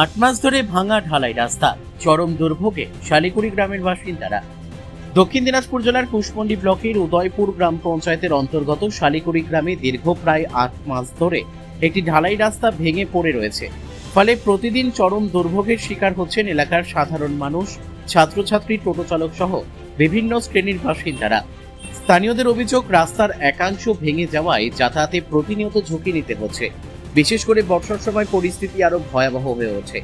8 মাস ধরে ভাঙা ঢালাই রাস্তা, চরম দুর্ভোগে শালিকুড়ি গ্রামের বাসিন্দারা। দক্ষিণ দিনাজপুর জেলার কুশমন্ডি ব্লকের উদয়পুর গ্রাম পঞ্চায়েতের অন্তর্গত শালিকুড়ি গ্রামে দীর্ঘ প্রায় 8 মাস ধরে একটি ঢালাই রাস্তা ভেঙে পড়ে রয়েছে। ফলে প্রতিদিন চরম দুর্ভোগের শিকার হচ্ছেন এলাকার সাধারণ মানুষ, ছাত্রছাত্রী, টোটো চালক সহ বিভিন্ন শ্রেণীর বাসিন্দারা। স্থানীয়দের অভিযোগ, রাস্তার একাংশ ভেঙে যাওয়ায় যাতায়াতে প্রতিনিয়ত ঝুঁকি নিতে হচ্ছে। বিশেষ করে বর্ষার সময় পরিস্থিতি আরো ভয়াবহ হয়ে ওঠে।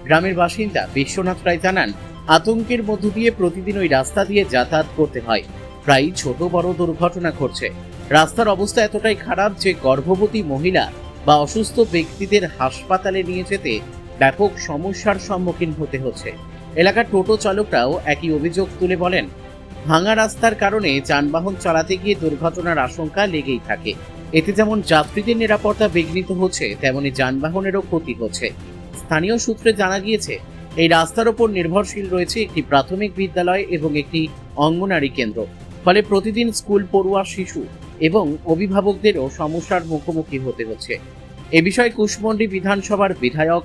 গ্রামের বাসিন্দা বিশ্বনাথ রায় জানান, আতঙ্কের মধ্য দিয়ে প্রতিদিন ওই রাস্তা দিয়ে যাতায়াত করতে হয়। প্রায় ছোট বড় দুর্ঘটনা ঘটছে। রাস্তার অবস্থা এতটাই খারাপ যে গর্ভবতী মহিলা বা অসুস্থ ব্যক্তিদের হাসপাতালে নিয়ে যেতে ব্যাপক সমস্যার সম্মুখীন হতে হচ্ছে। এলাকার টোটো চালকরাও একই অভিযোগ তুলে বলেন, ভাঙা রাস্তার কারণে যানবাহন চালাতে গিয়ে দুর্ঘটনার আশঙ্কা লেগেই থাকে। এতে যেমন যাত্রীদের নিরাপত্তা বিঘ্নিত হচ্ছে, তেমনি যানবাহনেরও ক্ষতি হচ্ছে। স্থানীয় সূত্রে জানা গিয়েছে, এই রাস্তার ওপর নির্ভরশীল রয়েছে একটি প্রাথমিক বিদ্যালয় এবং একটি অঙ্গনারী কেন্দ্র। ফলে প্রতিদিন স্কুল পড়ুয়া শিশু এবং অভিভাবকদেরও সমস্যার মুখোমুখি হতে হচ্ছে। এ বিষয়ে কুশমন্ডি বিধানসভার বিধায়ক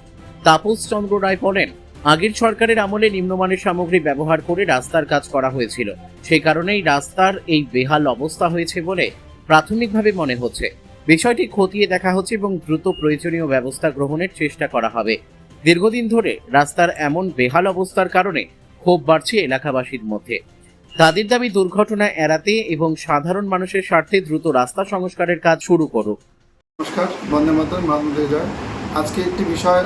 তাপস চন্দ্র রায় বলেন, আগের সরকারের আমলে নিম্নমানের সামগ্রী ব্যবহার করে রাস্তার কাজ করা হয়েছিল। সেই কারণেই রাস্তার এই বেহাল অবস্থা হয়েছে বলে প্রাথমিকভাবে মনে হচ্ছে। বিষয়টি খতিয়ে দেখা হচ্ছে এবং দ্রুত প্রয়োজনীয় ব্যবস্থা গ্রহণের চেষ্টা করা হবে। দীর্ঘদিন ধরে রাস্তার এমন বেহাল অবস্থার কারণে ক্ষোভ বাড়ছে এলাকাবাসীর মধ্যে। তাদের দাবি, দুর্ঘটনা এড়াতে এবং সাধারণ মানুষের স্বার্থে দ্রুত রাস্তা সংস্কারের কাজ শুরু করুক। নমস্কার, বন্দে মাতরম, ভারত জয়। আজকে একটি বিষয়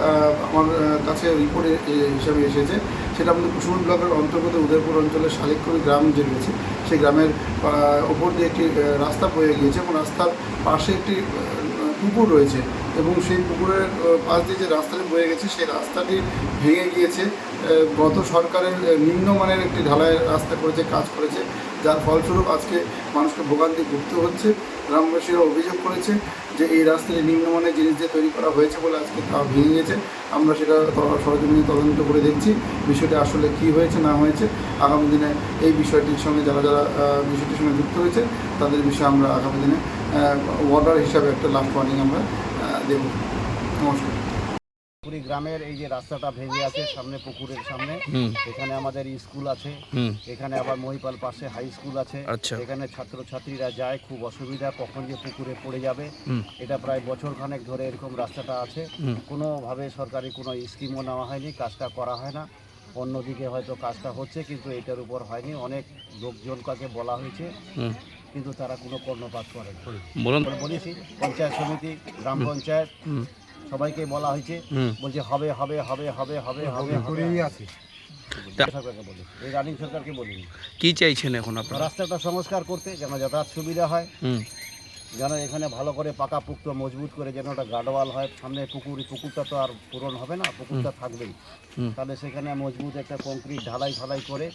আমার কাছে রিপোর্ট হিসাবে এসেছে। সেটা আমাদের কুশমন্ডি ব্লকের অন্তর্গত উদয়পুর অঞ্চলের শালিকপুরি গ্রাম যে রয়েছে, সেই গ্রামের ওপর দিয়ে একটি রাস্তা বয়ে গিয়েছে এবং রাস্তার পাশে একটি পুকুর রয়েছে এবং সেই পুকুরের পাশ দিয়ে যে রাস্তাটি বয়ে গেছে, সেই রাস্তাটি ভেঙে গিয়েছে। গত সরকারের নিম্নমানের একটি ঢালাই রাস্তা করেছে, কাজ করেছে, যার ফলস্বরূপ আজকে মানুষকে ভোগান্তি ভুগতে হচ্ছে। গ্রামবাসীরা অভিযোগ করেছে যে এই রাস্তাটি নিম্নমানের জিনিস দিয়ে তৈরি করা হয়েছে বলে আজকে তা ভেঙে গেছে। আমরা সেটা সরজমিনে তদন্ত করে দেখছি বিষয়টি আসলে কী হয়েছে না হয়েছে। আগামী দিনে এই বিষয়টির সঙ্গে যারা যারা বিষয়টির সঙ্গে যুক্ত হয়েছে তাদের বিষয়ে আমরা আগামী দিনে ওয়ার্ডার হিসাবে একটা লাস্ট ওয়ার্নিং আমরা দেব। নমস্কার। পুরি গ্রামের এই যে রাস্তাটা ভেঙে আছে সামনে পুকুরের সামনে, এখানে আমাদের স্কুল আছে, এখানে আবার মহিপাল পাশে হাই স্কুল আছে। এখানে ছাত্রছাত্রীরা যায়, খুব অসুবিধা, কখন যে পুকুরে পড়ে যাবে। এটা প্রায় বছর খানেক ধরে এরকম রাস্তাটা আছে। কোনোভাবে সরকারি কোনো স্কিমও নেওয়া হয়নি, কাজটা করা হয় না। অন্যদিকে হয়তো কাজটা হচ্ছে, কিন্তু এটার উপর হয়নি। অনেক লোকজন কাছে বলা হয়েছে, কিন্তু তারা কোনো কর্ণপাত করে বলেছি। পঞ্চায়েত সমিতি, গ্রাম পঞ্চায়েত সবাইকে বলা হয়েছে, বলছে হবে হবে হবে হবে হবে হবে আছে। সরকারকে বলি, এই রানিং সরকারকে বলিনি। কি চাইছেন এখন আপনারা? রাস্তাটা সংস্কার করতে, যেন যাতায়াত সুবিধা হয়, যেন এখানে ভালো করে পাকা পুক্ত মজবুত করে যেন একটা গার্ডওয়াল হয়। সামনে পুকুরটা তো আর পূরণ হবে না, পুকুরটা থাকবেই। তাহলে সেখানে মজবুত একটা কংক্রিট ঢালাই ফালাই করে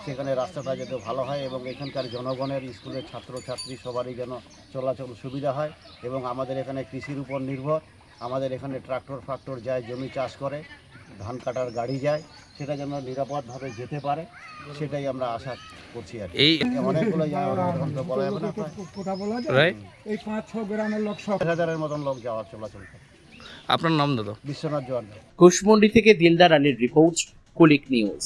সেখানে রাস্তাটা যাতে ভালো হয় এবং এখানকার জনগণের, স্কুলের ছাত্রছাত্রী সবারই যেন চলাচল সুবিধা হয়। এবং আমাদের এখানে কৃষির উপর নির্ভর, আমাদের এখানে ট্রাক্টর ফ্রাক্টর যায়, জমি চাষ করে, ধান কাটার গাড়ি যায়, সেটা যেন নিরাপদভাবে যেতে পারে, সেটাই আমরা আশা করছি। আর এই অনেকগুলো বলা যাবে না, এই 5-6 গ্রামের লোক, 1000-এর মতন লোক যাওয়া চলাচল করে। আপনার নাম দাদা? বিশ্বনাথ জোয়ার। কুশমন্ডি থেকে দিলদার আলীর রিপোর্ট, কুলিক নিউজ।